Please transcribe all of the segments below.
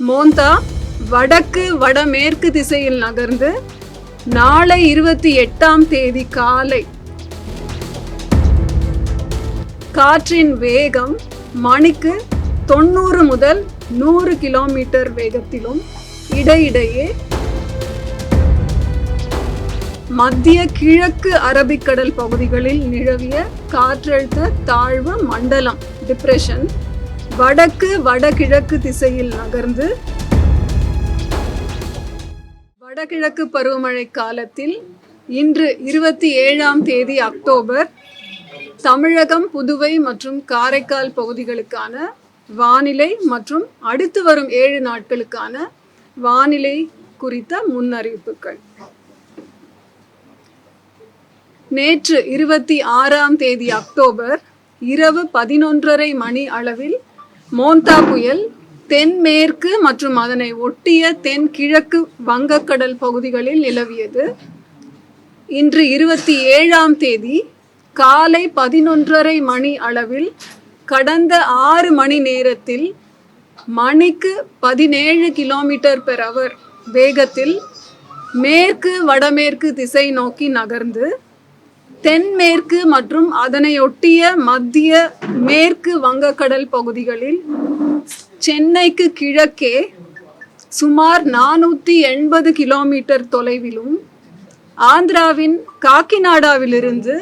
மோந்தா வடக்கு வடமேற்கு திசையில் நகர்ந்து நாளை 28ஆம் தேதி காலை காற்றின் வேகம் மணிக்கு 90 முதல் 100 கிலோமீட்டர் வேகத்திலும் இடையிடையே மத்திய கிழக்கு அரபிக்கடல் பகுதிகளில் நிலவிய காற்றழுத்த தாழ்வு மண்டலம் டிப்ரெஷன் வடக்கு வடகிழக்கு திசையில் நகர்ந்து வடகிழக்கு பருவமழை காலத்தில் இன்று 27ஆம் தேதி அக்டோபர் தமிழகம், புதுவை மற்றும் காரைக்கால் பகுதிகளுக்கான வானிலை மற்றும் அடுத்து வரும் 7 நாட்களுக்கான வானிலை குறித்த முன்னறிவிப்புகள். நேற்று 26ஆம் தேதி அக்டோபர் இரவு 11:30 மணி அளவில் மோந்தா புயல் தென்மேற்கு மற்றும் அதனை ஒட்டிய தென்கிழக்கு வங்கக்கடல் பகுதிகளில் நிலவியது. இன்று 27ஆம் தேதி காலை 11:30 மணி அளவில் கடந்த 6 மணி நேரத்தில் மணிக்கு 17 km/h வேகத்தில் மேற்கு வடமேற்கு திசை நோக்கி நகர்ந்து தென்மேற்கு மற்றும் அதனையொட்டிய மத்திய மேற்கு வங்கக்கடல் பகுதிகளில் சென்னைக்கு கிழக்கே சுமார் 480 கிலோமீட்டர் தொலைவிலும், ஆந்திராவின் காக்கிநாடாவிலிருந்து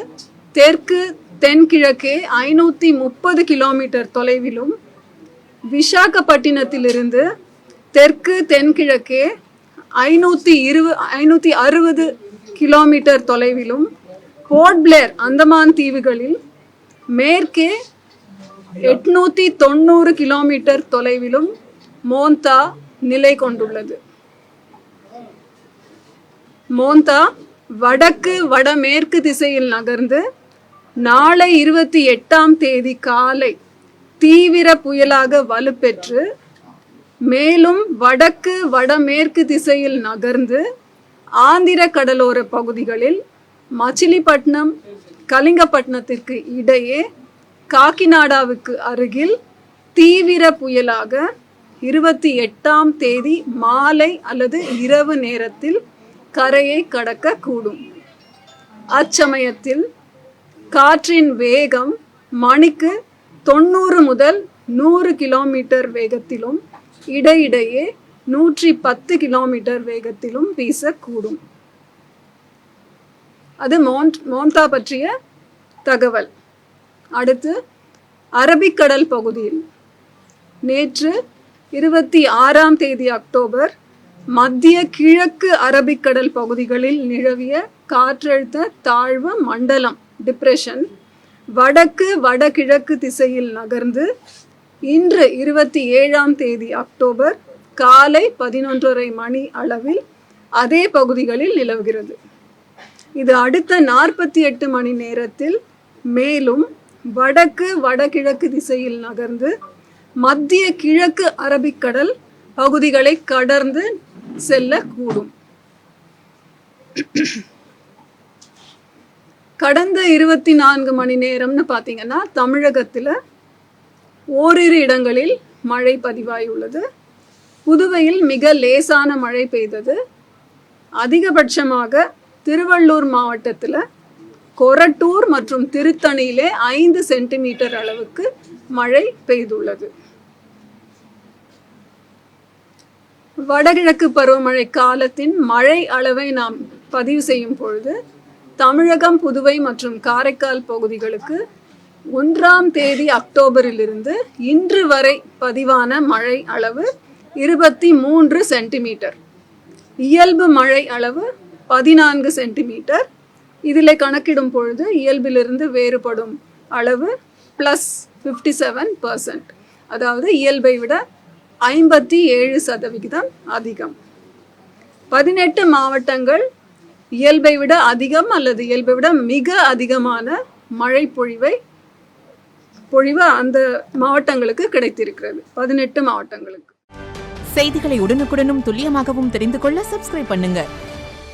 தெற்கு தென்கிழக்கே 530 கிலோமீட்டர் தொலைவிலும், விசாகப்பட்டினத்திலிருந்து தெற்கு தென்கிழக்கே 560 கிலோமீட்டர் தொலைவிலும், போர்ட் பிளேர் அந்தமான் தீவுகளில் மேற்கே 890 கிலோமீட்டர் தொலைவிலும் மோந்தா நிலை கொண்டுள்ளது. மோந்தா வடக்கு வடமேற்கு திசையில் நகர்ந்து நாளை 28ஆம் தேதி காலை தீவிர புயலாக வலுப்பெற்று மேலும் வடக்கு வடமேற்கு திசையில் நகர்ந்து ஆந்திர கடலோர பகுதிகளில் மச்சிலிப்பட்டினம், கலிங்கப்பட்டினத்திற்கு இடையே காக்கிநாடாவுக்கு அருகில் தீவிர புயலாக 28ஆம் தேதி மாலை அல்லது இரவு நேரத்தில் கரையை கடக்க கூடும். அச்சமயத்தில் காற்றின் வேகம் மணிக்கு 90 முதல் 100 கிலோமீட்டர் வேகத்திலும் இடையிடையே 110 கிலோமீட்டர் வேகத்திலும் வீசக்கூடும். அது மோந்தா பற்றிய தகவல். அடுத்து அரபிக்கடல் பகுதியில் நேற்று 26ஆம் தேதி அக்டோபர் மத்திய கிழக்கு அரபிக்கடல் பகுதிகளில் நிலவிய காற்றழுத்த தாழ்வு மண்டலம் டிப்ரெஷன் வடக்கு வடகிழக்கு திசையில் நகர்ந்து இன்று 27ஆம் தேதி அக்டோபர் காலை 11:30 மணி அளவில் அதே பகுதிகளில் நிலவுகிறது. இது அடுத்த 48 மணி நேரத்தில் மேலும் வடக்கு வடகிழக்கு திசையில் நகர்ந்து மத்திய கிழக்கு அரபிக்கடல் பகுதிகளை கடந்து செல்லக்கூடும். கடந்த 24 மணி நேரம்னு பார்த்தீங்கன்னா தமிழகத்தில் ஓரிரு இடங்களில் மழை பதிவாயுள்ளது. புதுவையில் மிக லேசான மழை பெய்தது. அதிகபட்சமாக திருவள்ளூர் மாவட்டத்தில் கொரட்டூர் மற்றும் திருத்தணியிலே 5 சென்டிமீட்டர் அளவுக்கு மழை பெய்துள்ளது. வடகிழக்கு பருவமழை காலத்தின் மழை அளவை நாம் பதிவு செய்யும் பொழுது தமிழகம், புதுவை மற்றும் காரைக்கால் பகுதிகளுக்கு 1ஆம் தேதி அக்டோபரிலிருந்து இன்று வரை பதிவான மழை அளவு 23 சென்டிமீட்டர், இயல்பு மழை அளவு 14 சென்டிமீட்டர். இதில் கணக்கிடும் பொழுது இயல்பிலிருந்து வேறுபடும் அளவு +57%, அதாவது இயல்பை விட 57% அதிகம். 18 மாவட்டங்கள் இயல்பை விட அதிகம் அல்லது இயல்பை விட மிக அதிகமான மழை பொழிவு அந்த மாவட்டங்களுக்கு கிடைத்திருக்கிறது. 18 மாவட்டங்களுக்கு. செய்திகளை உடனுக்குடனும் துல்லியமாகவும் தெரிந்து கொள்ள சப்ஸ்கிரைப் பண்ணுங்க.